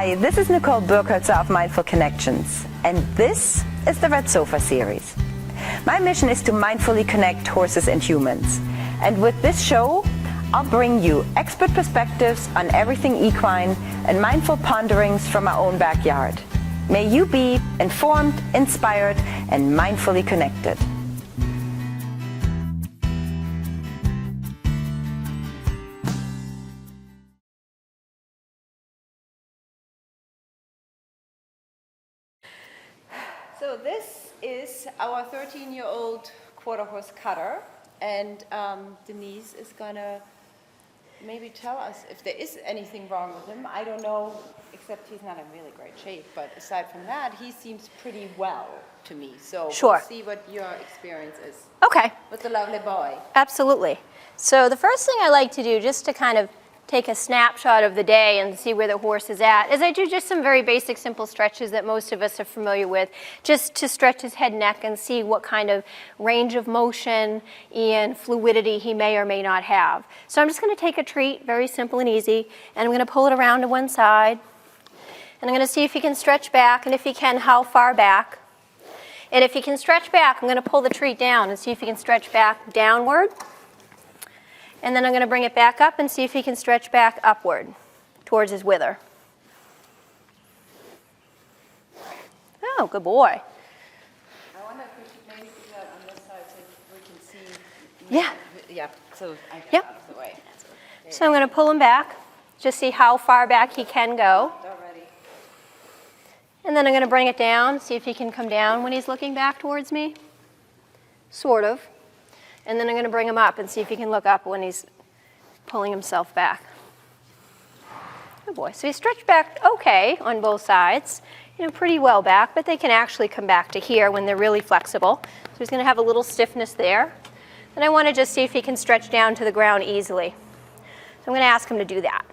Hi, this is Nicole Birkholzer of Mindful Connections, and this is the Red Sofa series. My mission is to mindfully connect horses and humans, and with this show, I'll bring you expert perspectives on everything equine and mindful ponderings from our own backyard. May you be informed, inspired, and mindfully connected. So this is our 13-year-old quarter horse cutter, and Denise is gonna maybe tell us if there is anything wrong with him. I don't know, except he's not in really great shape, but aside from that, he seems pretty well to me. So Sure. We'll see what your experience is Okay, with the lovely boy. absolutely. So the first thing I like to do, just to kind of take a snapshot of the day and see where the horse is at, is I do just some very basic, simple stretches that most of us are familiar with, just to stretch his head, neck, and see what kind of range of motion and fluidity he may or may not have. So I'm just going to take a treat, very simple and easy, and I'm going to pull it around to one side, and I'm going to see if he can stretch back, and if he can, how far back. And if he can stretch back, I'm going to pull the treat down and see if he can stretch back downward. And then I'm going to bring it back up and see if he can stretch back upward towards his wither. Oh, good boy. I wonder if we should maybe do that on this side so we can see. Yeah. Yeah, so I get Yep. out of the way. So I'm going to pull him back, just see how far back he can go. Already. And then I'm going to bring it down, see if he can come down when he's looking back towards me. Sort of. And then I'm going to bring him up and see if he can look up when he's pulling himself back. Good boy. So he stretched back okay on both sides, pretty well back, but they can actually come back to here when they're really flexible. So he's going to have a little stiffness there. And I want to just see if he can stretch down to the ground easily. So I'm going to ask him to do that.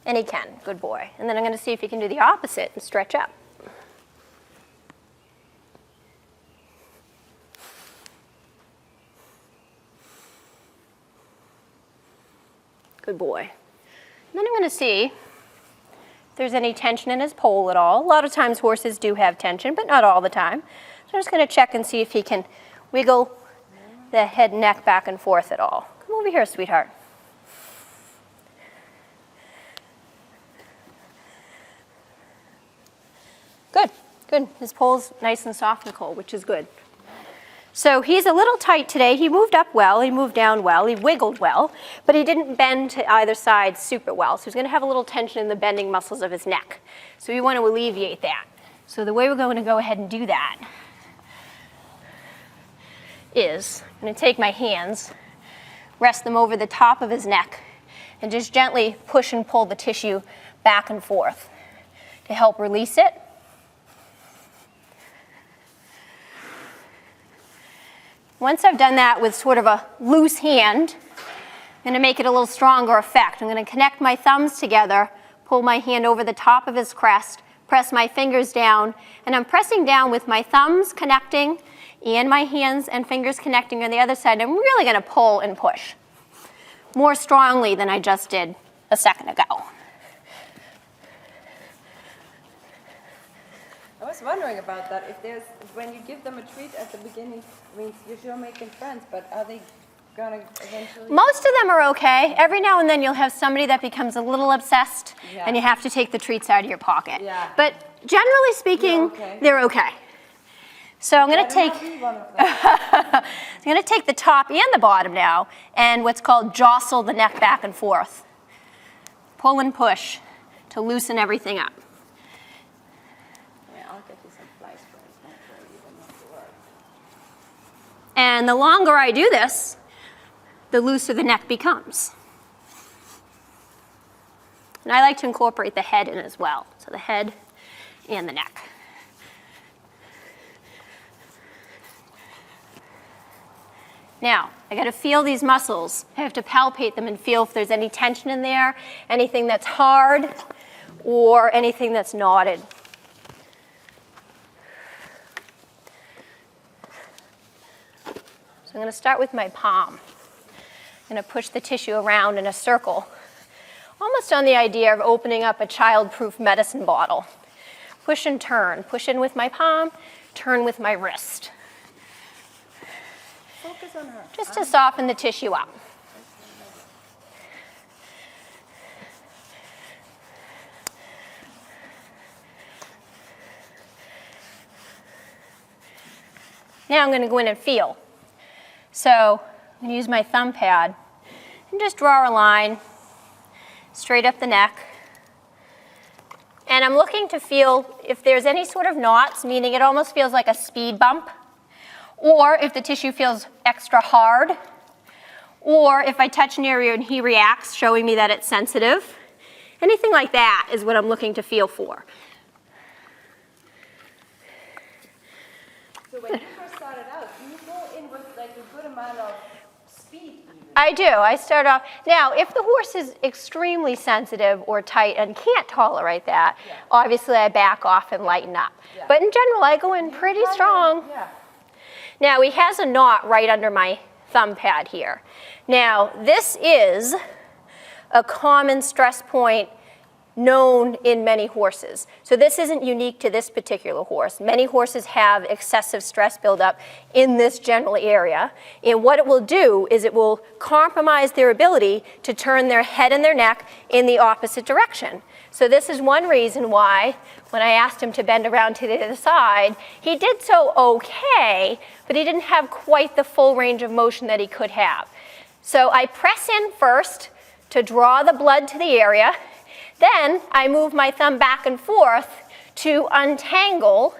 And he can. Good boy. And then I'm going to see if he can do the opposite and stretch up. Good boy. And then I'm going to see if there's any tension in his pole at all. A lot of times horses do have tension, but not all the time. So I'm just going to check and see if he can wiggle the head and neck back and forth at all. Come over here, sweetheart. Good, good. His pole's nice and soft, Nicole, which is good. So he's a little tight today. He moved up well, he moved down well, he wiggled well, but he didn't bend to either side super well. So he's going to have a little tension in the bending muscles of his neck. So we want to alleviate that. So the way we're going to go ahead and do that is I'm going to take my hands, rest them over the top of his neck, and just gently push and pull the tissue back and forth to help release it. Once I've done that with sort of a loose hand, I'm going to make it a little stronger effect. I'm going to connect my thumbs together, pull my hand over the top of his crest, press my fingers down, and I'm pressing down with my thumbs connecting and my hands and fingers connecting on the other side. I'm really going to pull and push more strongly than I just did a second ago. I was wondering about that. When you give them a treat at the beginning, I mean, you're sure making friends, but are they gonna eventually? Most of them are okay. Every now and then you'll have somebody that becomes a little obsessed, Yeah. and you have to take the treats out of your pocket. Yeah. But generally speaking, they're okay. So I'm going to take I'm going to take the top and the bottom now, and what's called jostle the neck back and forth. Pull and push to loosen everything up. And the longer I do this, the looser the neck becomes. And I like to incorporate the head in as well. So the head and the neck. Now, I got to feel these muscles. I have to palpate them and feel if there's any tension in there, anything that's hard, or anything that's knotted. So I'm going to start with my palm. I'm going to push the tissue around in a circle almost on the idea of opening up a child-proof medicine bottle. Push and turn. Push in with my palm, turn with my wrist. Focus on her. Just to soften the tissue up. Now I'm going to go in and feel. So I'm going to use my thumb pad and just draw a line straight up the neck. And I'm looking to feel if there's any sort of knots, meaning it almost feels like a speed bump, or if the tissue feels extra hard, or if I touch an area and he reacts, showing me that it's sensitive. Anything like that is what I'm looking to feel for. So when you first started out, you go in with like a good amount of speed even. I do. I start off. Now, if the horse is extremely sensitive or tight and can't tolerate that, obviously I back off and lighten up. Yeah. But in general, I go in pretty strong. Yeah. Now, he has a knot right under my thumb pad here. Now, this is a common stress point known in many horses. So this isn't unique to this particular horse. Many horses have excessive stress buildup in this general area. And what it will do is it will compromise their ability to turn their head and their neck in the opposite direction. So this is one reason why, when I asked him to bend around to the other side, he did so okay, but he didn't have quite the full range of motion that he could have. So I press in first to draw the blood to the area. Then I move my thumb back and forth to untangle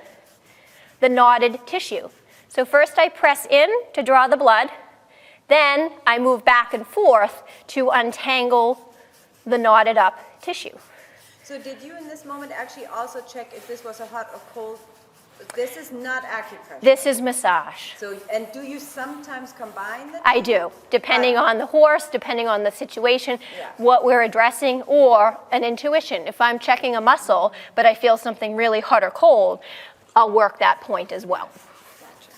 the knotted tissue. So first I press in to draw the blood. Then I move back and forth to untangle the knotted up tissue. So did you in this moment actually also check if this was a hot or cold? This is not acupressure. This is massage. So, and do you sometimes combine the two? I do, depending on the horse, depending on the situation, Yeah. what we're addressing, or an intuition. If I'm checking a muscle, but I feel something really hot or cold, I'll work that point as well. Gotcha.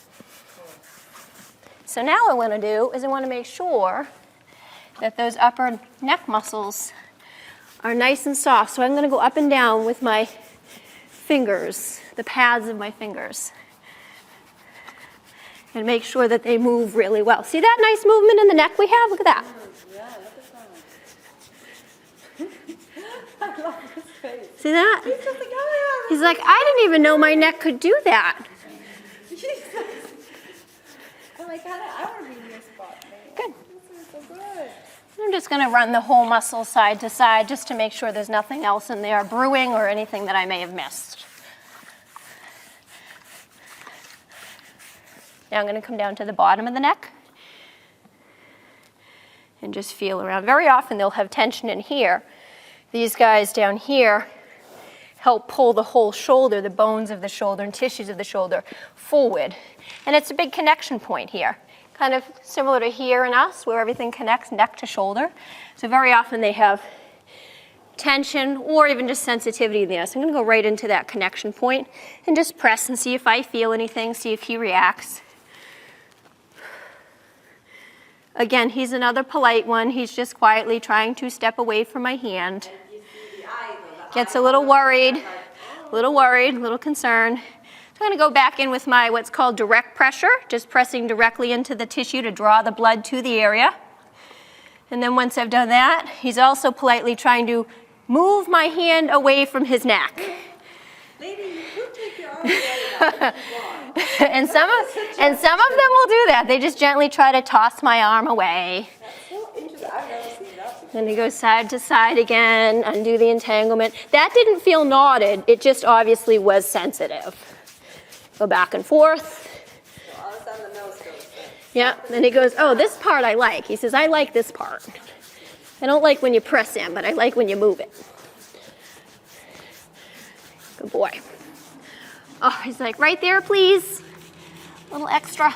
So now what I want to do is I want to make sure that those upper neck muscles are nice and soft. So I'm going to go up and down with my fingers, the pads of my fingers, and make sure that they move really well. See that nice movement in the neck we have? Look at that. Yeah, look at that. I love his face. See that? He's just like, oh He's like, I didn't even know my neck could do that. yeah. Jesus. I'm like, I want to be in this spot, man. Good. This is so good. I'm just going to run the whole muscle side to side just to make sure there's nothing else in there brewing or anything that I may have missed. Now I'm going to come down to the bottom of the neck and just feel around. Very often they'll have tension in here. These guys down here help pull the whole shoulder, the bones of the shoulder and tissues of the shoulder forward. And it's a big connection point here, kind of similar to here in us where everything connects neck to shoulder. So very often they have tension or even just sensitivity there. So I'm going to go right into that connection point and just press and see if I feel anything, see if he reacts. Again, he's another polite one. He's just quietly trying to step away from my hand. Gets a little worried, a little concerned. So I'm going to go back in with my what's called direct pressure, just pressing directly into the tissue to draw the blood to the area. And then once I've done that, he's also politely trying to move my hand away from his neck. Lady, you take your arm away. And some of them will do that. They just gently try to toss my arm away. That's so interesting. I've never seen that before. Then he goes side to side again, undo the entanglement. That didn't feel knotted. It just obviously was sensitive. Go back and forth. So all of a sudden the nose goes. Yeah, then he goes, oh, this part I like. He says, I like this part. I don't like when you press in, but I like when you move it. Good boy. Oh, he's like, right there, please. A little extra.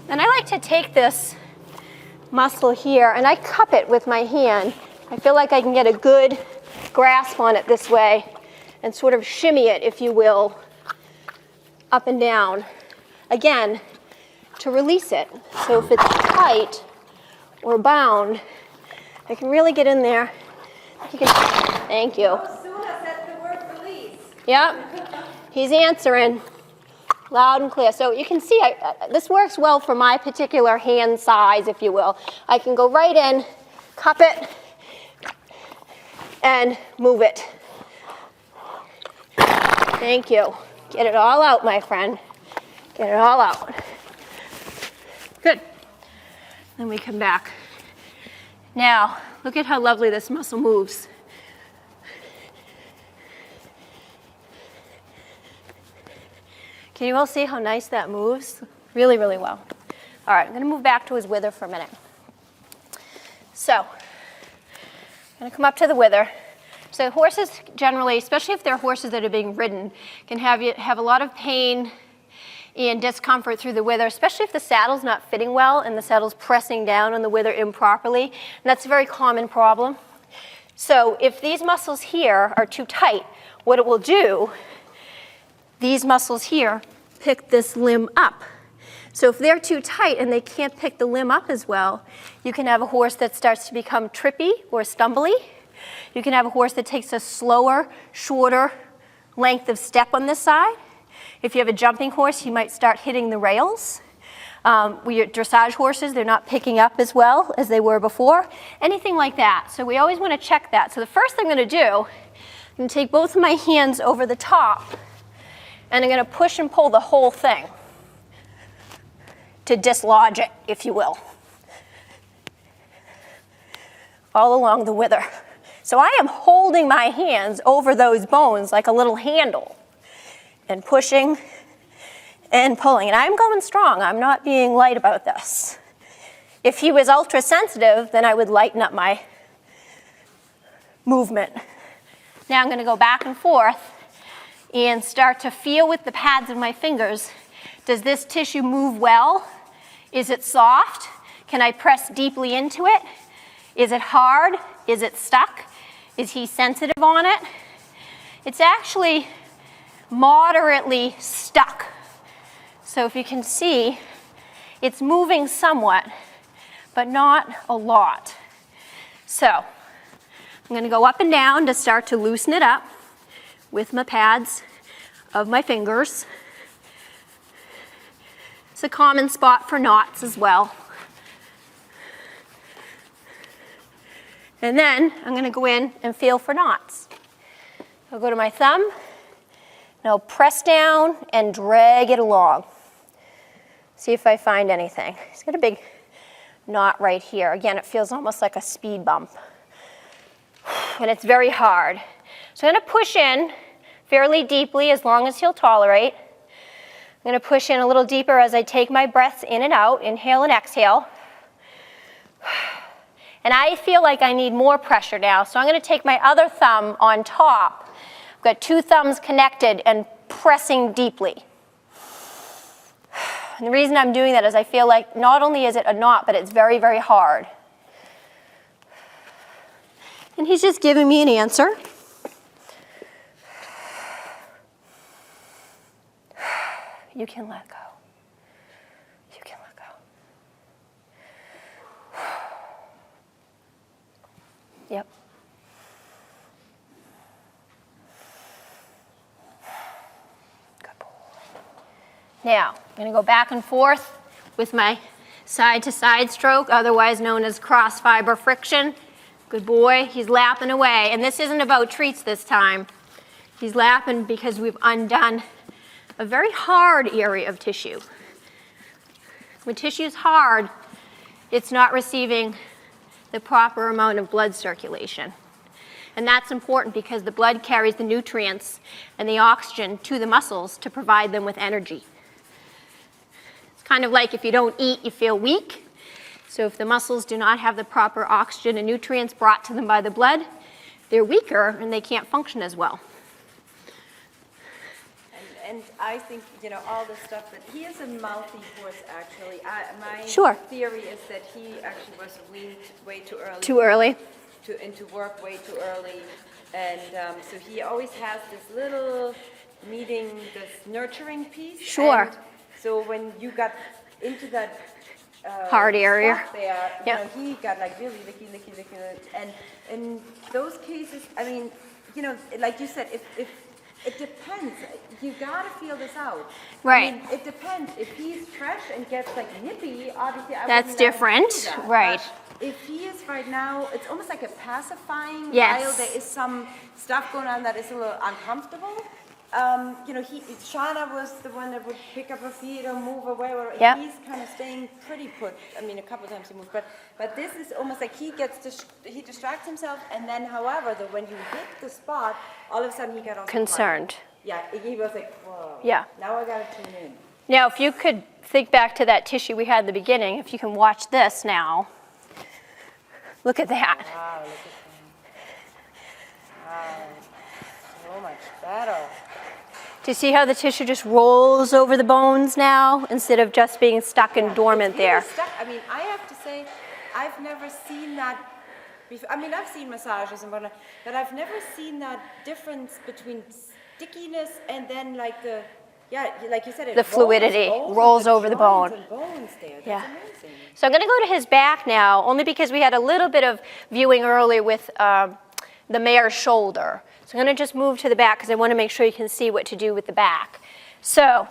Then I like to take this muscle here and I cup it with my hand. I feel like I can get a good grasp on it this way and sort of shimmy it, if you will, up and down. Again, to release it. So if it's tight or bound, I can really get in there. Thank you. Yep, he's answering loud and clear. So you can see this works well for my particular hand size, if you will. I can go right in, cup it, and move it. Thank you. Get it all out, my friend. Get it all out. Good. Then we come back. Now, look at how lovely this muscle moves. Can you all see how nice that moves? Really, really well. All right, I'm going to move back to his wither for a minute. So, I'm going to come up to the wither. So horses generally, especially if they're horses that are being ridden, can have a lot of pain and discomfort through the wither, especially if the saddle's not fitting well and the saddle's pressing down on the wither improperly. And that's a very common problem. So if these muscles here are too tight, what it will do, these muscles here pick this limb up. So if they're too tight and they can't pick the limb up as well, you can have a horse that starts to become trippy or stumbly. You can have a horse that takes a slower, shorter length of step on this side. If you have a jumping horse, he might start hitting the rails. With your dressage horses, they're not picking up as well as they were before. Anything like that. So we always want to check that. So the first thing I'm going to do, I'm going to take both of my hands over the top, and I'm going to push and pull the whole thing to dislodge it, if you will, all along the wither. So I am holding my hands over those bones like a little handle and pushing and pulling. And I'm going strong. I'm not being light about this. If he was ultra sensitive, then I would lighten up my movement. Now I'm going to go back and forth and start to feel with the pads of my fingers. Does this tissue move well? Is it soft? Can I press deeply into it? Is it hard? Is it stuck? Is he sensitive on it? It's actually moderately stuck. So if you can see, it's moving somewhat, but not a lot. So I'm going to go up and down to start to loosen it up with my pads of my fingers. It's a common spot for knots as well. And then I'm going to go in and feel for knots. I'll go to my thumb, and I'll press down and drag it along. See if I find anything. It's got a big knot right here. Again, it feels almost like a speed bump. And it's very hard. So I'm going to push in fairly deeply as long as he'll tolerate. I'm going to push in a little deeper as I take my breaths in and out, inhale and exhale. And I feel like I need more pressure now, so I'm going to take my other thumb on top. I've got two thumbs connected and pressing deeply. And the reason I'm doing that is I feel like not only is it a knot, but it's very, very hard. And he's just giving me an answer. You can let go. You can let go. Yep. Good boy. Now, I'm going to go back and forth with my side-to-side stroke, otherwise known as cross fiber friction. Good boy. He's lapping away. And this isn't about treats this time. He's lapping because we've undone a very hard area of tissue. When tissue's hard, it's not receiving the proper amount of blood circulation. And that's important because the blood carries the nutrients and the oxygen to the muscles to provide them with energy. It's kind of like if you don't eat, you feel weak. So if the muscles do not have the proper oxygen and nutrients brought to them by the blood, they're weaker and they can't function as well. And I think, all the stuff that he is a mouthy horse, actually. My Sure. theory is that he actually was weaned way too early. Too early? Into work way too early. And so he always has this little needing this nurturing piece. Sure. And so when you got into that hard area. spot there, Yep. he got like really licky, and in those cases, I mean, like you said, if it depends. You gotta feel this out. Right. I mean, it depends. If he's fresh and gets like nippy, obviously I That's wouldn't let him different, do that. right. But if he is right now, it's almost like a pacifying. Yes. While there is some stuff going on that is a little uncomfortable. Shauna was the one that would pick up her feet or move away. Or Yep. He's kind of staying pretty put. I mean, a couple times he moved, but this is almost like he distracts himself, and then, however, when you hit the spot, all of a sudden he got all Concerned. Yeah, he was like, whoa. Yeah. Now I gotta tune in. Now, if you could think back to that tissue we had in the beginning, if you can watch this now, look at that. Wow, look at that. Wow, so much better. Do you see how the tissue just rolls over the bones now instead of just being stuck and dormant It's really there? stuck. I mean, I have to say, I've never seen that before. I mean, I've seen massages and whatnot, but I've never seen that difference between stickiness and then like like you said, it The fluidity rolls over the bone. joints and bones there. That's Yeah. amazing. So I'm going to go to his back now, only because we had a little bit of viewing earlier with the mare's shoulder. So I'm going to just move to the back because I want to make sure you can see what to do with the back. So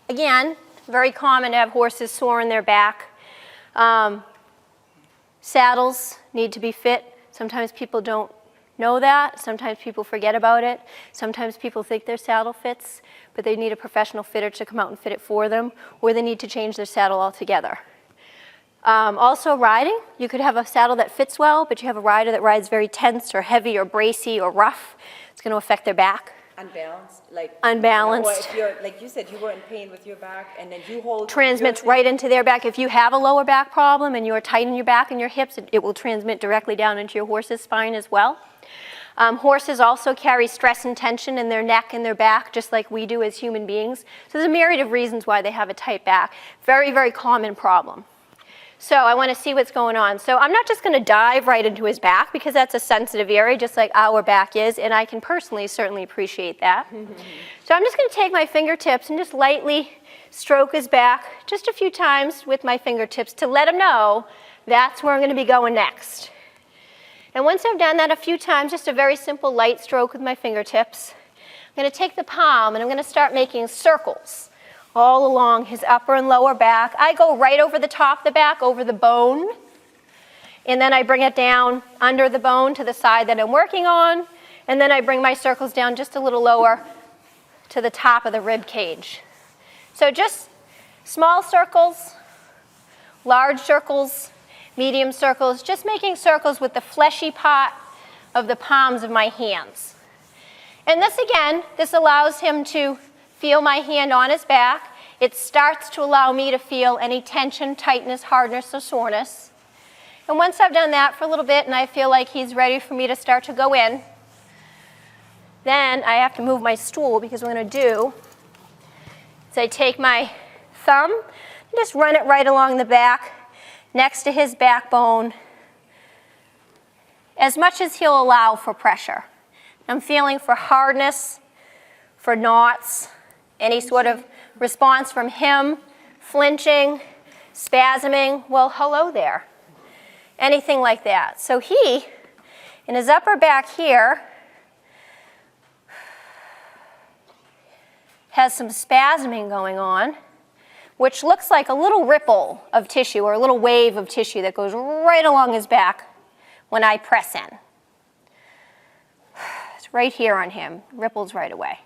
again, very common to have horses sore in their back. Saddles need to be fit. Sometimes people don't know that. Sometimes people forget about it. Sometimes people think their saddle fits, but they need a professional fitter to come out and fit it for them, or they need to change their saddle altogether. Also riding, you could have a saddle that fits well, but you have a rider that rides very tense or heavy or bracy or rough. It's going to affect their back. Unbalanced, like Unbalanced. Or if you're, like you said, you were in pain with your back, and then you hold. Transmits your- right into their back. If you have a lower back problem and you're tight in your back and your hips, it will transmit directly down into your horse's spine as well. Horses also carry stress and tension in their neck and their back, just like we do as human beings. So there's a myriad of reasons why they have a tight back. Very, very common problem. So I want to see what's going on. So I'm not just going to dive right into his back because that's a sensitive area, just like our back is, and I can personally certainly appreciate that. So I'm just going to take my fingertips and just lightly stroke his back just a few times with my fingertips to let him know that's where I'm going to be going next. And once I've done that a few times, just a very simple light stroke with my fingertips, I'm going to take the palm and I'm going to start making circles all along his upper and lower back. I go right over the top of the back, over the bone, and then I bring it down under the bone to the side that I'm working on, and then I bring my circles down just a little lower to the top of the rib cage. So just small circles, large circles, medium circles, just making circles with the fleshy part of the palms of my hands. And this again, this allows him to feel my hand on his back. It starts to allow me to feel any tension, tightness, hardness, or soreness. And once I've done that for a little bit and I feel like he's ready for me to start to go in, then I have to move my stool because what I'm going to do is I take my thumb and just run it right along the back next to his backbone as much as he'll allow for pressure. I'm feeling for hardness, for knots, any sort of response from him, flinching, spasming, well, hello there. Anything like that. So he, in his upper back here, has some spasming going on, which looks like a little ripple of tissue or a little wave of tissue that goes right along his back when I press in. It's right here on him, ripples right away.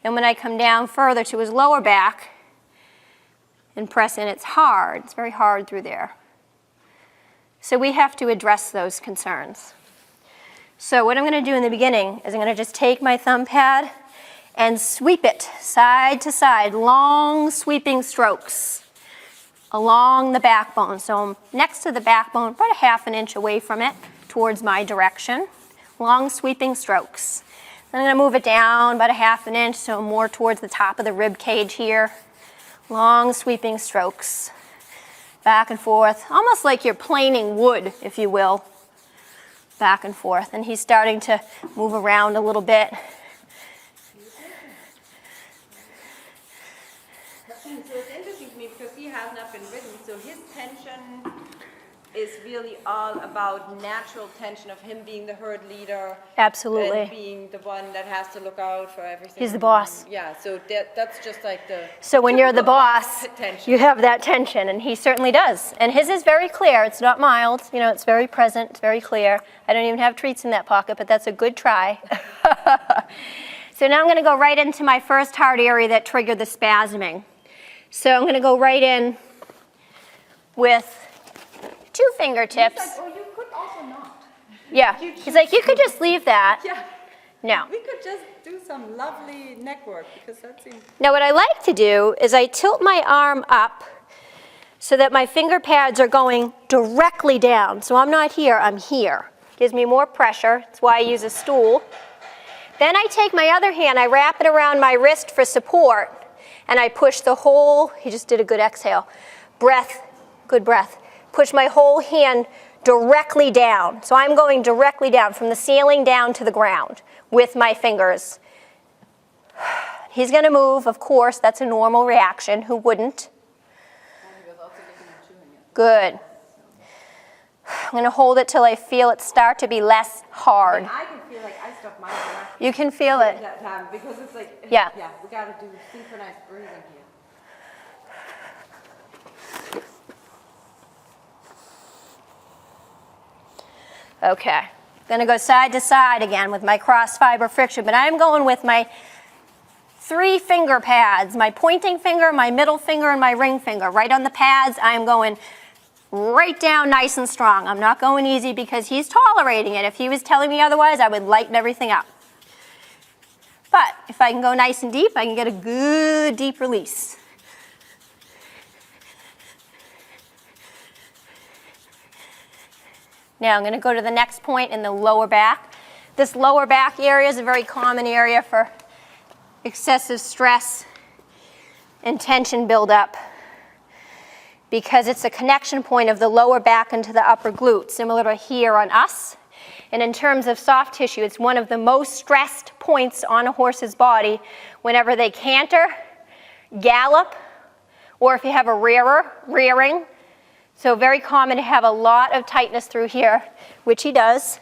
Then when I come down further to his lower back and press in, it's hard. It's very hard through there. So we have to address those concerns. So what I'm going to do in the beginning is I'm going to just take my thumb pad and sweep it side to side, long sweeping strokes along the backbone. So I'm next to the backbone, about a half an inch away from it, towards my direction. Long sweeping strokes. Then I'm going to move it down about a half an inch, so more towards the top of the rib cage here. Long sweeping strokes. Back and forth, almost like you're planing wood, if you will. Back and forth. And he's starting to move around a little bit. So it's interesting to me because he has not been ridden, so his is really all about natural tension of him being the herd leader. Absolutely. And being the one that has to look out for everything. He's the boss. Yeah, so that's just like the... So when you're the boss, tension. you have that tension, and he certainly does. And his is very clear. It's not mild. You know, it's very present. It's very clear. I don't even have treats in that pocket, but that's a good try. So now I'm going to go right into my first hard area that triggered the spasming. So I'm going to go right in with 2 fingertips. He's like, oh, you could also not. Yeah. He's like, you could just leave that. Yeah. No. We could just do some lovely neck work because that seems... Now what I like to do is I tilt my arm up so that my finger pads are going directly down. So I'm not here, I'm here. Gives me more pressure. That's why I use a stool. Then I take my other hand, I wrap it around my wrist for support, and I push the whole, he just did a good exhale, breath, good breath. Push my whole hand directly down. So I'm going directly down from the ceiling down to the ground with my fingers. He's going to move, of course, that's a normal reaction. Who wouldn't? Good. I'm going to hold it till I feel it start to be less hard. And I can feel like I stopped my breath. You can feel it. That time because it's like, Yeah. Yeah, we got to do synchronized breathing here. Okay. I'm going to go side to side again with my cross fiber friction, but I'm going with my 3 finger pads, my pointing finger, my middle finger, and my ring finger. Right on the pads, I'm going right down nice and strong. I'm not going easy because he's tolerating it. If he was telling me otherwise, I would lighten everything up. But if I can go nice and deep, I can get a good deep release. Now I'm going to go to the next point in the lower back. This lower back area is a very common area for excessive stress and tension buildup because it's a connection point of the lower back into the upper glute, similar to here on us. And in terms of soft tissue, it's one of the most stressed points on a horse's body whenever they canter, gallop, or if you have a rearing. So very common to have a lot of tightness through here, which he does.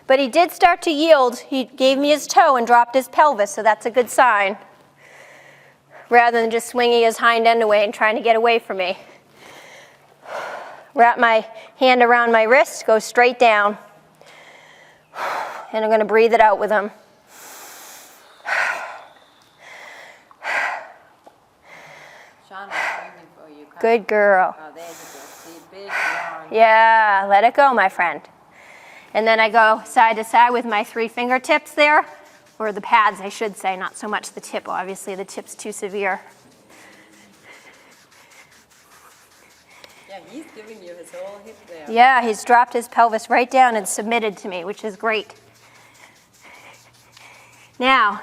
But he did start to yield. He gave me his toe and dropped his pelvis, so that's a good sign, rather than just swinging his hind end away and trying to get away from me. Wrap my hand around my wrist, go straight down, and I'm going to breathe it out with him. Sean, I'm screaming for you. Good girl. Oh, there's a good big yawn. Yeah, let it go, my friend. And then I go side to side with my 3 fingertips there, or the pads, I should say, not so much the tip. Obviously, the tip's too severe. Yeah, he's giving you his whole hip there. Yeah, he's dropped his pelvis right down and submitted to me, which is great. Now,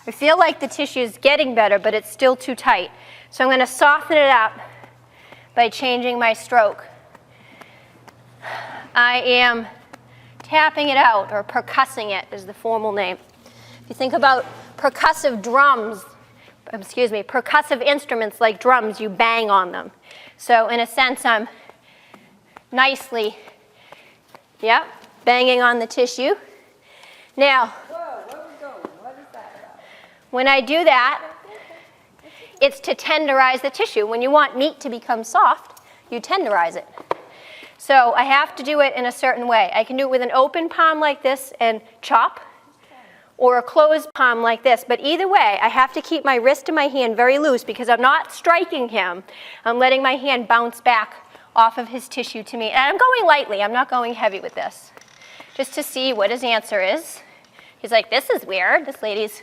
I feel like the tissue is getting better, but it's still too tight. So I'm going to soften it up by changing my stroke. I am tapping it out, or percussing it is the formal name. If you think about percussive instruments like drums, you bang on them. So in a sense, I'm nicely, banging on the tissue. Now, Whoa, where are we going? What is that about? when I do that, it's to tenderize the tissue. When you want meat to become soft, you tenderize it. So I have to do it in a certain way. I can do it with an open palm like this and chop, or a closed palm like this. But either way, I have to keep my wrist and my hand very loose because I'm not striking him. I'm letting my hand bounce back off of his tissue to me. And I'm going lightly. I'm not going heavy with this, just to see what his answer is. He's like, this is weird. This lady's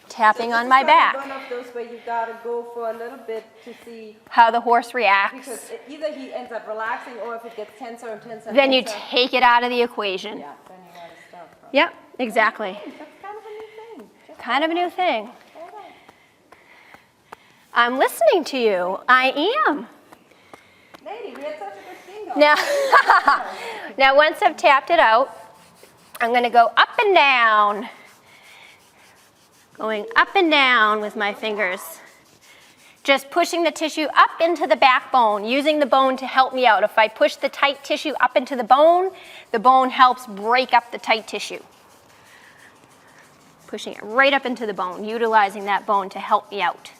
tapping on my back. One of those where you gotta go for a little bit to see how the horse reacts. because either he ends up relaxing or if it gets tenser and tenser. Then you take it out of the equation. Yeah, then you gotta stop. Right? Yep, exactly. That's kind of a new thing. Kind of a new thing. Hold on. I'm listening to you. I am. Lady, we had such a good thing going. Now, now once I've tapped it out, I'm going to go up and down. Going up and down with my fingers. just pushing the tissue up into the backbone, using the bone to help me out. If I push the tight tissue up into the bone helps break up the tight tissue. Pushing it right up into the bone, utilizing that bone to help me out.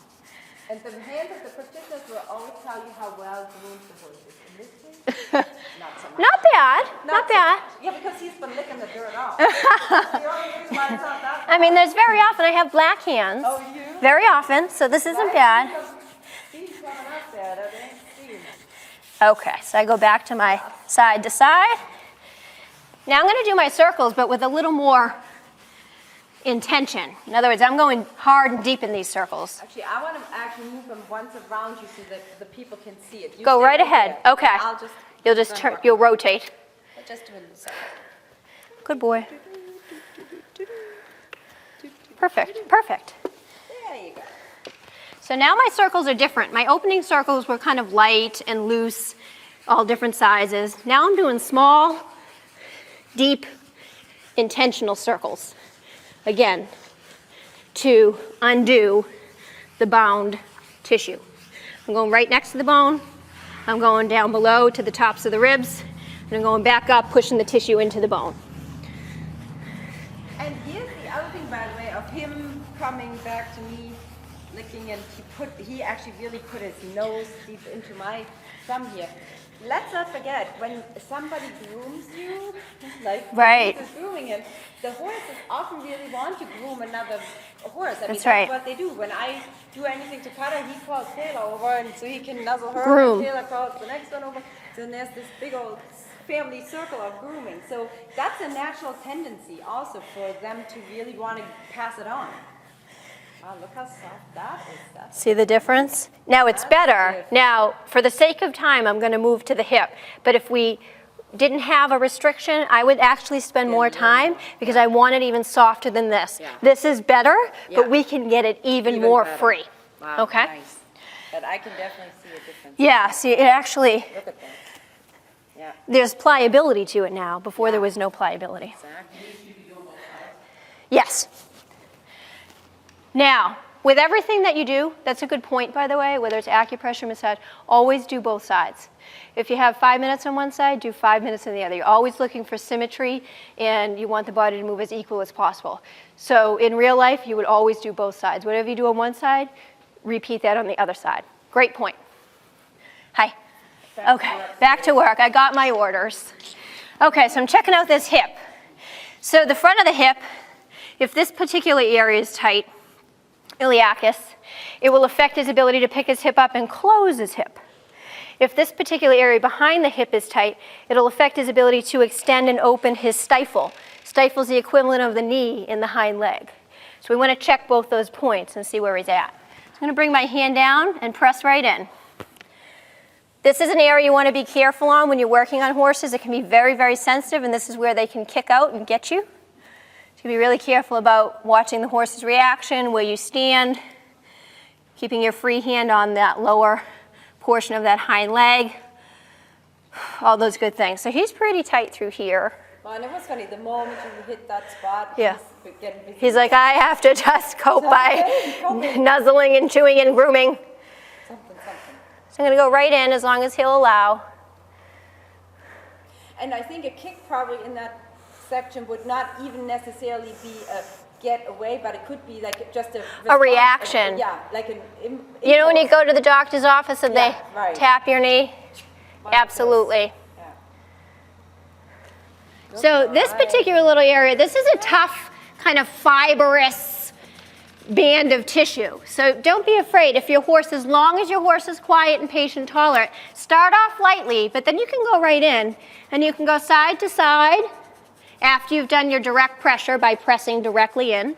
And the hands of the practitioners will always tell you how well groomed the horse is. In this case, not so much. Not bad, not bad. Yeah, because he's been licking the dirt off. That's the only reason why it's not that bad. I mean, there's very often I have black hands. Oh, you? Very often, so this isn't bad. He's coming up there, that ain't seen. Okay, so I go back to my side to side. Now I'm going to do my circles, but with a little more intention. In other words, I'm going hard and deep in these circles. Actually, I want to actually move them once around you so that the people can see it. You Go stay right ahead. there. Okay. I'll just You'll just turn, you'll rotate. I'll just do it in a second. Good boy. Perfect, perfect. There you go. So now my circles are different. My opening circles were kind of light and loose, all different sizes. Now I'm doing small, deep, intentional circles. Again, to undo the bound tissue. I'm going right next to the bone. I'm going down below to the tops of the ribs. And I'm going back up, pushing the tissue into the bone. And here's the other thing, by the way, of him coming back to me, licking, and he actually really put his nose deep into my thumb here. Let's not forget, when somebody grooms you, like Right. Denise is grooming him, the horses often really want to groom another horse. I mean, That's right. what they do. When I do anything to Cutter, he calls Taylor over, and so he can nuzzle her, Groom. and Taylor calls the next one over. Then there's this big old family circle of grooming. So that's a natural tendency also for them to really want to pass it on. Wow, look how soft that is. That's See the difference? Now it's better. Now, for the sake of time, I'm going to move to the hip. But if we didn't have a restriction, I would actually spend more time because I want it even softer than this. Yeah. This is better, Yeah. but we can get it even more better. free. Wow, Okay? nice. But I can definitely see a difference. Yeah, see, it actually, Look at that. Yeah, there's pliability to it now. Before there was no pliability. exactly. Yes. Now, with everything that you do, that's a good point, by the way, whether it's acupressure, massage, always do both sides. If you have 5 minutes on one side, do 5 minutes on the other. You're always looking for symmetry, and you want the body to move as equal as possible. So in real life, you would always do both sides. Whatever you do on one side, repeat that on the other side. Great point. Hi. Okay, back to work. I got my orders. Okay, so I'm checking out this hip. So the front of the hip, if this particular area is tight, iliacus, it will affect his ability to pick his hip up and close his hip. If this particular area behind the hip is tight, it'll affect his ability to extend and open his stifle. Stifle is the equivalent of the knee in the hind leg. So we want to check both those points and see where he's at. So I'm going to bring my hand down and press right in. This is an area you want to be careful on when you're working on horses. It can be very, very sensitive, and this is where they can kick out and get you. So be really careful about watching the horse's reaction, where you stand, keeping your free hand on that lower portion of that hind leg, all those good things. So he's pretty tight through here. Well, and it was funny, the moment you hit that spot, Yeah. he's getting busy. He's like, I have to just cope by nuzzling and chewing and grooming. Something. So I'm going to go right in as long as he'll allow. And I think a kick probably in that section would not even necessarily be a get away, but it could be like just a response, reaction. Yeah, like an You know when you impulse. go to the doctor's office and Yeah, they right. tap your knee? Like Absolutely. this. So this particular little area, this is a tough kind of fibrous band of tissue. So don't be afraid. If your horse, as long as your horse is quiet and patient tolerant, start off lightly, but then you can go right in and you can go side to side after you've done your direct pressure by pressing directly in.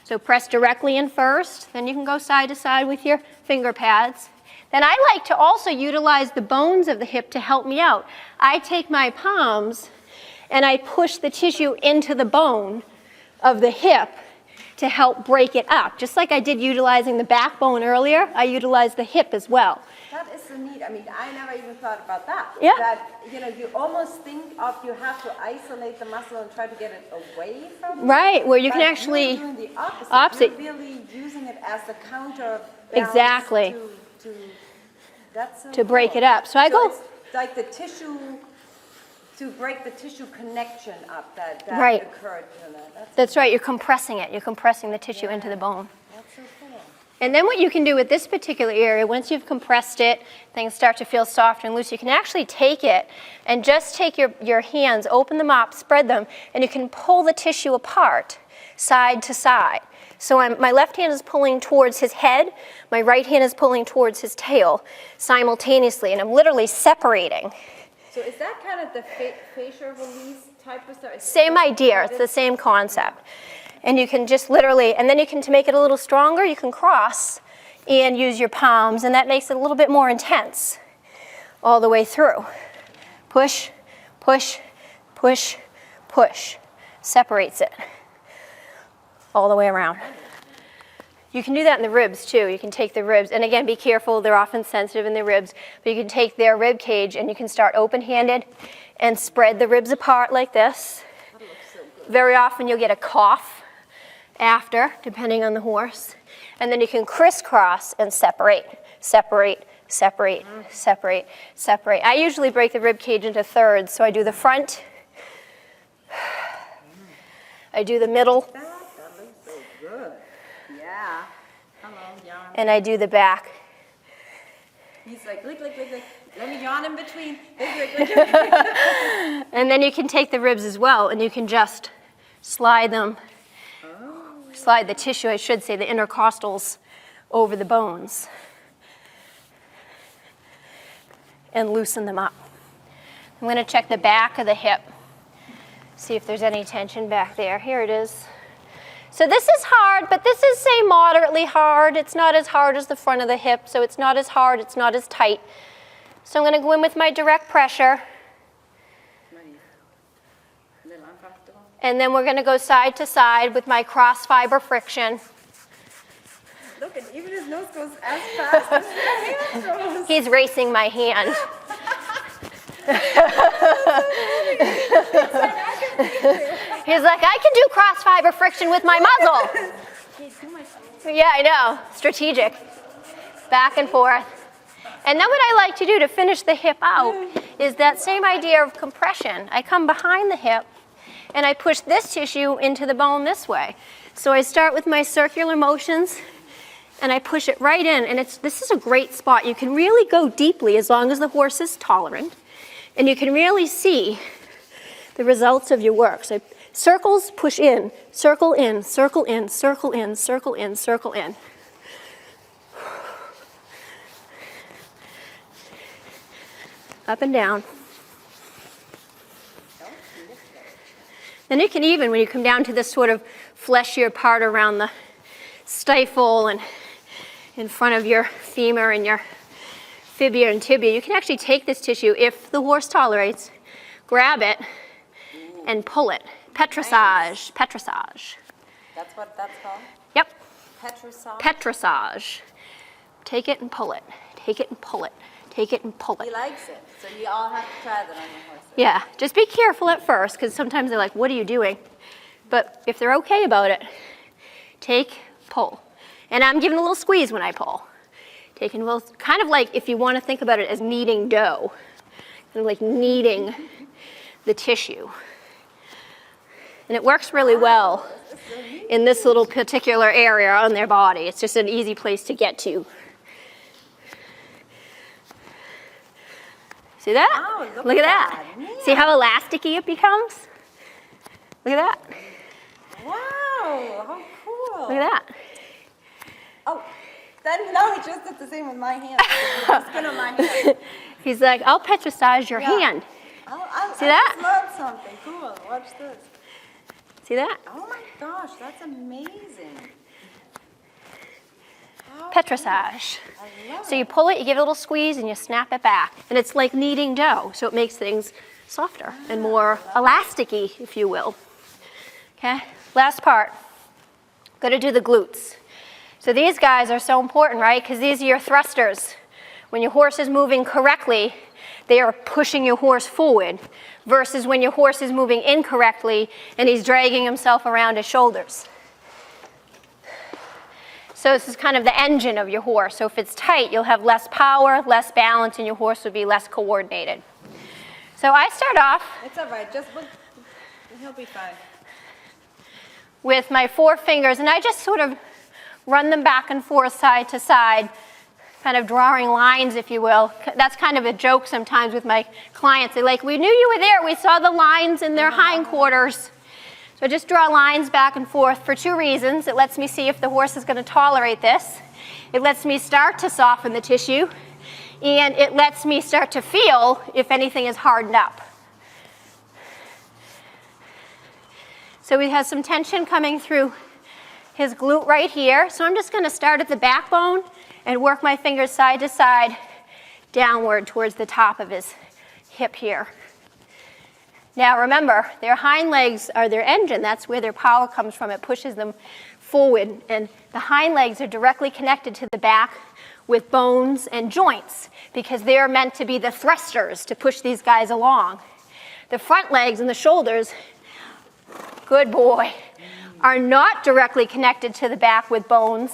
So press directly in first, then you can go side to side with your finger pads. Then I like to also utilize the bones of the hip to help me out. I take my palms and I push the tissue into the bone of the hip to help break it up. Just like I did utilizing the backbone earlier, I utilize the hip as well. That is so neat. I mean, I never even thought about that. Yeah. That, you know, you almost think of you have to isolate the muscle and try to get it away from it. Right, where you can But actually, you're doing the opposite. opposite. You're really using it as the counter Exactly. to that's so to break cool. it up. So I go, It's like the tissue, to break the tissue connection up that Right. occurred. that's right, you're compressing it. You're compressing the tissue into the bone. That's so cool. And then what you can do with this particular area, once you've compressed it, things start to feel soft and loose, you can actually take it and just take your hands, open them up, spread them, and you can pull the tissue apart, side to side. So my left hand is pulling towards his head, my right hand is pulling towards his tail simultaneously, and I'm literally separating. So is that kind of the facial release type of stuff? Same idea, it's the same concept. And you can just literally, and then you can, to make it a little stronger, you can cross and use your palms, and that makes it a little bit more intense all the way through. Push, push, push, push. Separates it all the way around. You can do that in the ribs too. You can take the ribs, and again, be careful, they're often sensitive in the ribs, but you can take their rib cage and you can start open-handed and spread the ribs apart like this. Very often you'll get a cough after, depending on the horse. And then you can crisscross and separate, separate, separate, separate, separate. I usually break the rib cage into thirds, so I do the front, I do the middle, That looks so good. Yeah. Hello, yawn. and I do the back. He's like, lick, lick, lick, lick. Let me yawn in between. Lick, lick, lick, lick. And then you can take the ribs as well, and you can just slide them, slide the tissue, I should say, the intercostals over the bones, and loosen them up. I'm going to check the back of the hip, see if there's any tension back there. Here it is. So this is hard, but this is, say, moderately hard. It's not as hard as the front of the hip, so it's not as hard, it's not as tight. So I'm going to go in with my direct pressure. A little uncomfortable. And then we're going to go side to side with my cross fiber friction. Look, and even his nose goes as fast as your hand goes. He's racing my hand. He's like, I can do cross fiber friction with my muzzle. Yeah, I know. Strategic. Back and forth. And then what I like to do to finish the hip out is that same idea of compression. I come behind the hip and I push this tissue into the bone this way. So I start with my circular motions and I push it right in, and this is a great spot. You can really go deeply as long as the horse is tolerant, and you can really see the results of your work. So circles, push in, circle in, circle in, circle in, circle in, circle in. Up and down. Then you can even, when you come down to this sort of fleshier part around the stifle and in front of your femur and your fibia and tibia, you can actually take this tissue, if the horse tolerates, grab it and pull it. Petrissage, petrissage. That's what that's called? Yep, Petrissage? petrissage. Take it and pull it. Take it and pull it. Take it and pull He it. likes it, so you all have to try that on your horses. Yeah, just be careful at first, because sometimes they're like, what are you doing? But if they're okay about it, take, pull. And I'm giving a little squeeze when I pull. Taking a little, kind of like if you want to think about it as kneading dough, kind of like kneading the tissue. And it works really well in this little particular area on their body. It's just an easy place to get to. See that? Oh, look at that. Man. See how elasticy it becomes? Look at that. Wow, how cool. Look at that. Oh, then no, he just did the same with my hand. The skin on my hand. He's like, I'll petrissage your Yeah. hand. See I that? just learned something. Cool. Watch this. See that? Oh my gosh, that's amazing. How Petrissage. cool. I love So you pull it, you give it a little squeeze, and you snap it back. And it's like kneading dough, so it makes things softer and more elasticy, if you will. Okay, last part. Gotta do the glutes. So these guys are so important, right? Because these are your thrusters. When your horse is moving correctly, they are pushing your horse forward, versus when your horse is moving incorrectly and he's dragging himself around his shoulders. So this is kind of the engine of your horse. So if it's tight, you'll have less power, less balance, and your horse will be less coordinated. So I start off. It's all right. He'll be fine. With my 4 fingers, and I just sort of run them back and forth, side to side, kind of drawing lines, if you will. That's kind of a joke sometimes with my clients. They're like, we knew you were there. We saw the lines in their hindquarters. So I just draw lines back and forth for 2 reasons. It lets me see if the horse is going to tolerate this. It lets me start to soften the tissue. And it lets me start to feel if anything is hardened up. So we have some tension coming through his glute right here. So I'm just going to start at the backbone and work my fingers side to side downward towards the top of his hip here. Now remember, their hind legs are their engine. That's where their power comes from. It pushes them forward. And the hind legs are directly connected to the back with bones and joints because they're meant to be the thrusters to push these guys along. The front legs and the shoulders, good boy, are not directly connected to the back with bones.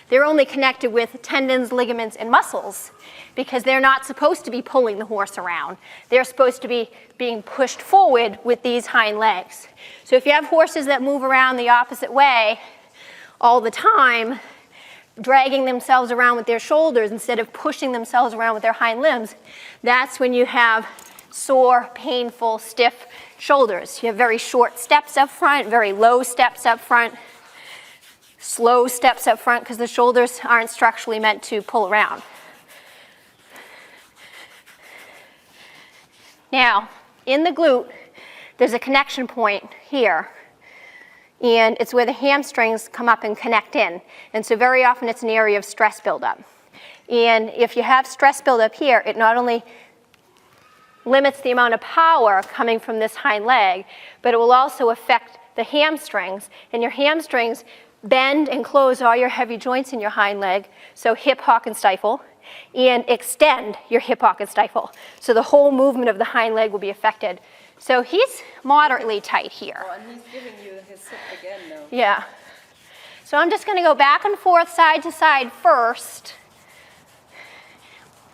They're only connected with tendons, ligaments, and muscles because they're not supposed to be pulling the horse around. They're supposed to be being pushed forward with these hind legs. So if you have horses that move around the opposite way all the time, dragging themselves around with their shoulders instead of pushing themselves around with their hind limbs, that's when you have sore, painful, stiff shoulders. You have very short steps up front, very low steps up front, slow steps up front because the shoulders aren't structurally meant to pull around. Now, in the glute, there's a connection point here. And it's where the hamstrings come up and connect in. And so very often it's an area of stress buildup. And if you have stress buildup here, it not only limits the amount of power coming from this hind leg, but it will also affect the hamstrings. And your hamstrings bend and close all your heavy joints in your hind leg, so hip, hock, and stifle, and extend your hip, hock, and stifle. So the whole movement of the hind leg will be affected. So he's moderately tight here. Oh, and he's giving you his hip again, though. Yeah. So I'm just going to go back and forth, side to side first.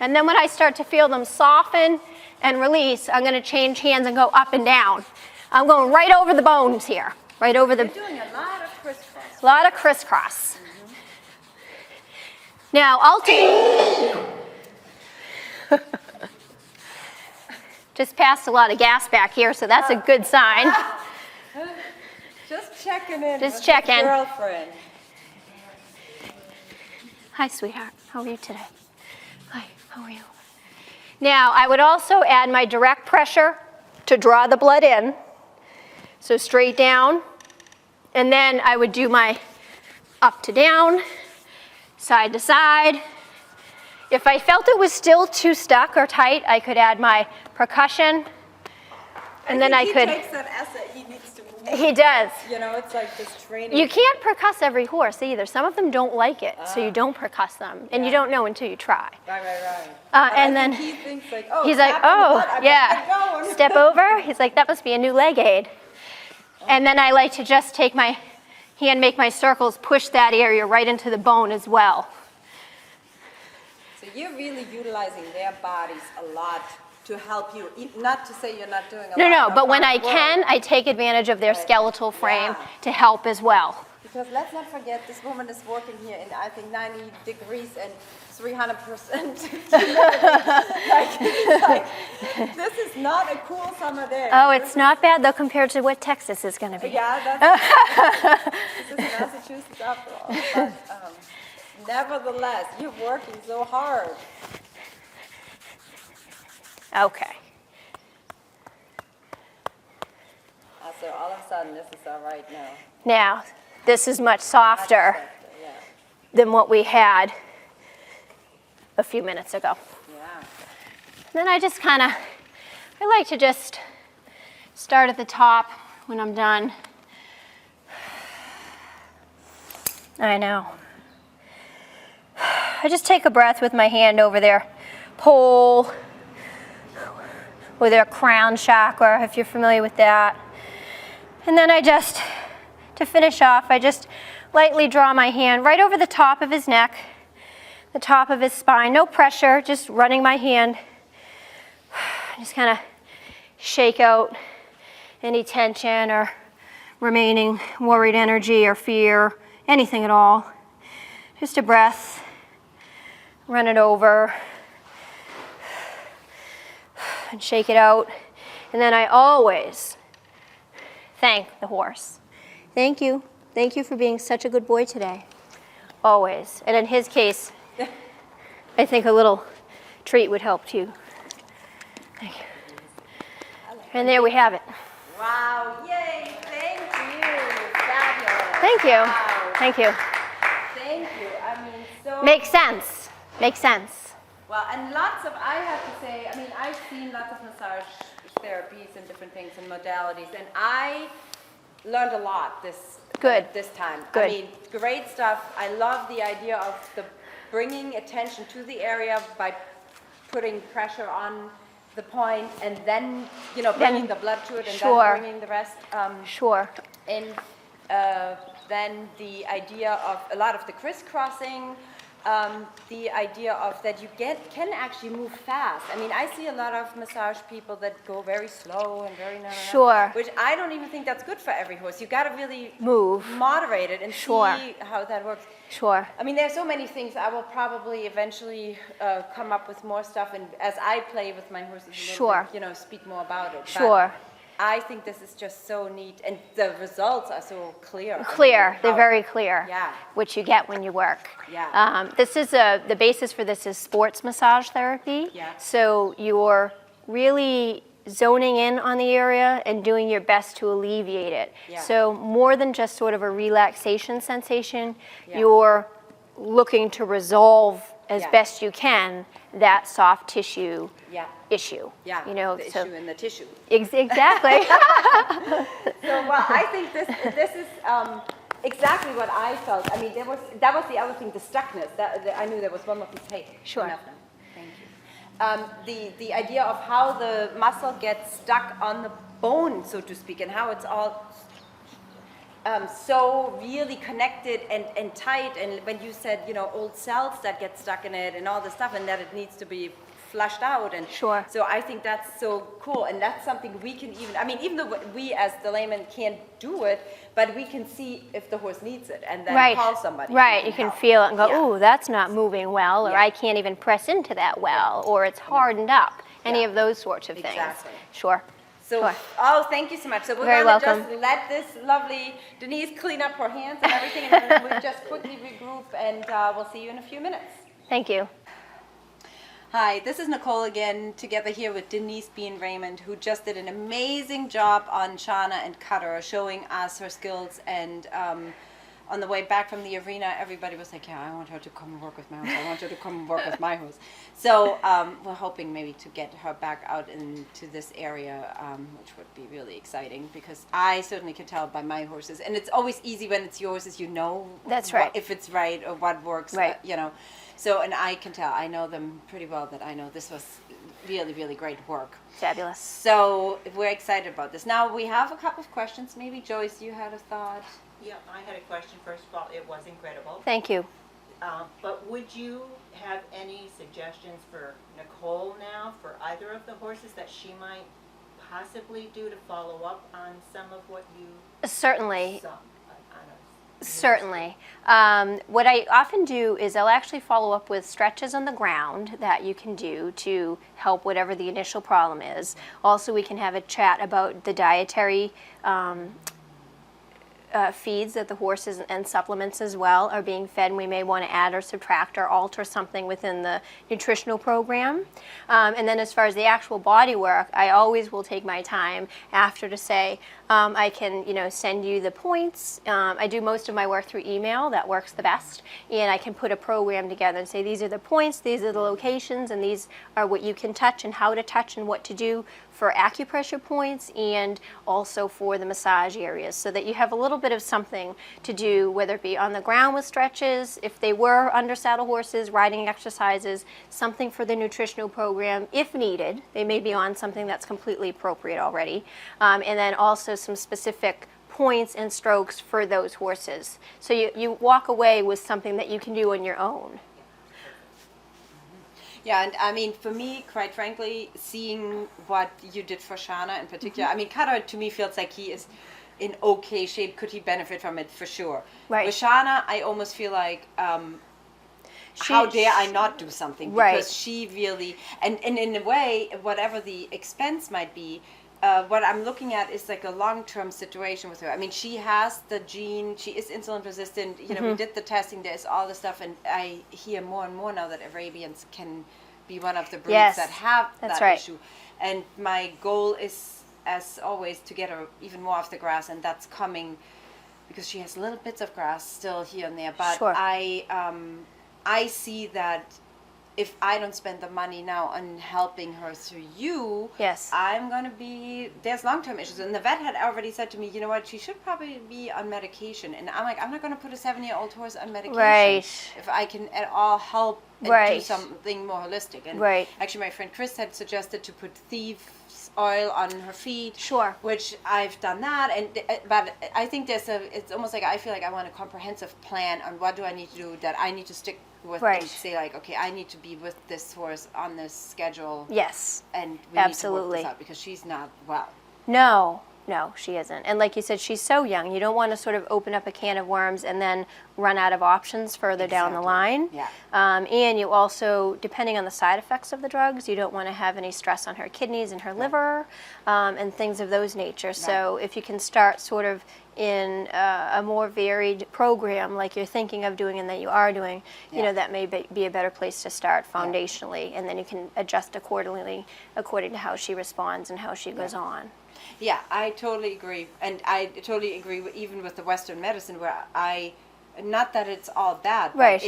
And then when I start to feel them soften and release, I'm going to change hands and go up and down. I'm going right over the bones here. Right over the... You're doing a lot of crisscross. A lot of crisscross. Mm-hmm. Now, ultimately... Just passed a lot of gas back here, so that's a good sign. Just checking in. Just with checking. Your girlfriend. Hi, sweetheart. How are you today? Hi, how are you? Now, I would also add my direct pressure to draw the blood in. So straight down. And then I would do my up to down, side to side. If I felt it was still too stuck or tight, I could add my percussion. And then I could... He takes that asset he needs to move. He does. You know, it's like this training. You can't percuss every horse either. Some of them don't like it, so you don't percuss them. And you don't know until you try. Right. And then he thinks like, oh, he's like, oh, yeah. Step over. He's like, that must be a new leg aid. And then I like to just take my hand, make my circles, push that area right into the bone as well. So you're really utilizing their bodies a lot to help you. Not to say you're not doing a lot. No, but when I hard work. can, I take advantage of their skeletal frame to help as well. Because let's not forget, this woman is working here in, I think, 90 degrees and 300% like, this is not a cool summer day. Oh, it's not bad, though, compared to what Texas is going to be. Yeah, that's this is Massachusetts after all. But, nevertheless, you're working so hard. Okay. So all of a sudden, this is all right now. Now, this is much softer than what we had a few minutes ago. Yeah. Then I just kind of, I like to just start at the top when I'm done. I know. I just take a breath with my hand over their pole or their crown chakra, if you're familiar with that. And then I just, to finish off, I just lightly draw my hand right over the top of his neck, the top of his spine. No pressure, just running my hand. Just kind of shake out any tension or remaining worried energy or fear, anything at all. Just a breath. Run it over. And shake it out. And then I always thank the horse. Thank you. Thank you for being such a good boy today. Always. And in his case, I think a little treat would help too. Thank you. And there we have it. Wow, yay, thank you. Fabulous. Thank you. Wow. Thank you. Thank you. I mean, so. Makes sense. Makes sense. Well, and lots of, I have to say, I mean, I've seen lots of massage therapies and different things and modalities, and I learned a lot this time. Good. I mean, great stuff. I love the idea of the bringing attention to the area by putting pressure on the point, and then, you know, bringing the blood to it, and then bringing the rest. Sure. And then the idea of a lot of the crisscrossing, the idea of that you can actually move fast. I mean, I see a lot of massage people that go very slow and very Sure. which I don't even think that's good for every horse. You got to really Move. moderate it and see how that works. Sure. I mean, there's so many things. I will probably eventually come up with more stuff, and as I play with my horses a little bit, you know, speak more about it. Sure. But I think this is just so neat, and the results are so clear. Clear. They're very clear. Yeah. Which you get when you work. Yeah. This is the basis for this is sports massage therapy. Yeah. So you're really zoning in on the area and doing your best to alleviate it. Yeah. So more than just sort of a relaxation sensation, Yeah. you're looking to resolve as Yeah. best you can that soft tissue Yeah. issue. Yeah. You know, the so issue in the tissue. Exactly. So, well, I think this is exactly what I felt. I mean, that was the other thing, the stuckness. I knew there was one more piece. Hey, Sure. enough now. Thank you. The idea of how the muscle gets stuck on the bone, so to speak, and how it's all so really connected and tight. And when you said, you know, old cells that get stuck in it and all this stuff, and that it needs to be flushed out. And Sure. so I think that's so cool, and that's something we can even though we as the layman can't do it, but we can see if the horse needs it and then call somebody. Right, you can help. feel it and go, Yeah. ooh, that's not moving well, or Yeah. I can't even press into that well, or it's hardened up. Any Yeah. of those sorts of things. Exactly. Sure. So, Sure. oh, thank you so much. So we're Very going to welcome. just let this lovely Denise clean up her hands and everything, and then we'll just quickly regroup, and we'll see you in a few minutes. Thank you. Hi, this is Nicole again, together here with Denise Bean-Raymond, who just did an amazing job on Shauna and Cutter, showing us her skills. And on the way back from the arena, everybody was like, yeah, I want her to come and work with my horse. I want her to come and work with my horse. So we're hoping maybe to get her back out into this area, which would be really exciting, because I certainly can tell by my horses. And it's always easy when it's yours, as you know. That's right. If it's right or what works, Right. you know. So, and I can tell, I know them pretty well, that I know this was really, really great work. Fabulous. So we're excited about this. Now we have a couple of questions. Maybe Joyce, you had a thought? Yeah, I had a question. First of all, it was incredible. Thank you. But would you have any suggestions for Nicole now, for either of the horses that she might possibly do to follow up on some of what you Certainly. saw? Certainly. What I often do is I'll actually follow up with stretches on the ground that you can do to help whatever the initial problem is. Also, we can have a chat about the dietary feeds that the horses and supplements as well are being fed, and we may want to add or subtract or alter something within the nutritional program. And then as far as the actual body work, I always will take my time after to say, I can, send you the points. I do most of my work through email. That works the best. And I can put a program together and say, these are the points, these are the locations, and these are what you can touch and how to touch and what to do for acupressure points and also for the massage areas, so that you have a little bit of something to do, whether it be on the ground with stretches, if they were under saddle horses, riding exercises, something for the nutritional program if needed. They may be on something that's completely appropriate already. And then also some specific points and strokes for those horses. So you walk away with something that you can do on your own. Yeah, and I mean, for me, quite frankly, seeing what you did for Shana in particular, I mean, Cutter to me feels like he is in okay shape. Could he benefit from it? For sure. Right. With Shana, I almost feel like, how dare I not do something? Because she really, and in a way, whatever the expense might be, what I'm looking at is like a long-term situation with her. I mean, she has the gene, she is insulin resistant, you know, we did the testing, there's all the stuff, and I hear more and more now that Arabians can be one of the breeds that have that issue. And my goal is, as always, to get her even more off the grass, and that's coming because she has little bits of grass still here and there. But I see that if I don't spend the money now on helping her through you, I'm going to be, there's long-term issues. And the vet had already said to me, you know what, she should probably be on medication. And I'm like, I'm not going to put a 7-year-old horse on medication if I can at all help and do something more holistic. And actually my friend Chris had suggested to put thieves oil on her feet, which I've done that. And but I think it's almost like I feel like I want a comprehensive plan on what do I need to do that I need to stick with and say like, okay, I need to be with this horse on this schedule. Yes. And we need to work this out because she's not well. No, she isn't. And like you said, she's so young. You don't want to sort of open up a can of worms and then run out of options further down the line. Yeah. And you also, depending on the side effects of the drugs, you don't want to have any stress on her kidneys and her liver and things of those nature. So if you can start sort of in a more varied program like you're thinking of doing and that you are doing, you know, that may be a better place to start foundationally. And then you can adjust accordingly according to how she responds and how she goes on. Yeah, I totally agree. And I totally agree even with the Western medicine where not that it's all bad, but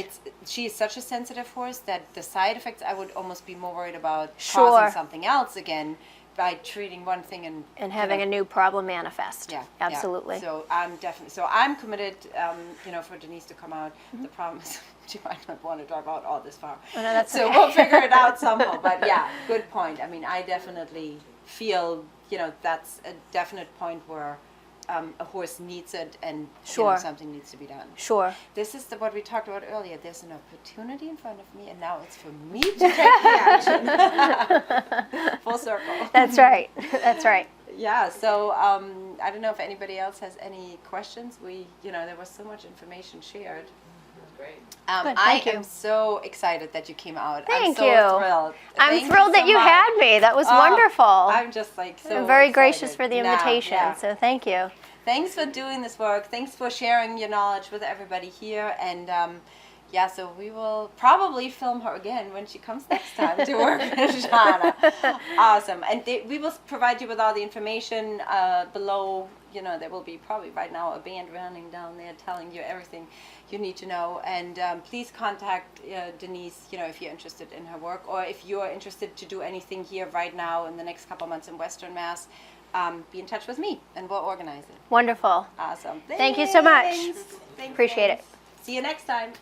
she is such a sensitive horse that the side effects I would almost be more worried about causing something else again by treating one thing and having a new problem manifest. Yeah, absolutely. Yeah. So I'm committed, you know, for Denise to come out. The problem is she might not want to drive out all this far. Oh, no, that's so we'll figure it out somehow. But yeah, good point. I mean, I definitely feel, you know, that's a definite point where a horse needs it and you know, something needs to be done. Sure. This is what we talked about earlier. There's an opportunity in front of me, and now it's for me to take the action. Full circle. That's right. That's right. Yeah. So I don't know if anybody else has any questions. You know, there was so much information shared. Great. I am so excited that you came out. Thank I'm so thrilled. I'm thrilled that you had me. That was wonderful. I'm just like so I'm very excited. gracious for the invitation, so thank you. Thanks for doing this work. Thanks for sharing your knowledge with everybody here. And so we will probably film her again when she comes next time to work with Shana. Awesome. And we will provide you with all the information below. You know, there will be probably right now a band running down there telling you everything you need to know. And please contact Denise, you know, if you're interested in her work or if you're interested to do anything here right now in the next couple months in Western Mass. Be in touch with me and we'll organize it. Wonderful. Awesome. Thank you so much. Thanks. Appreciate it. See you next time.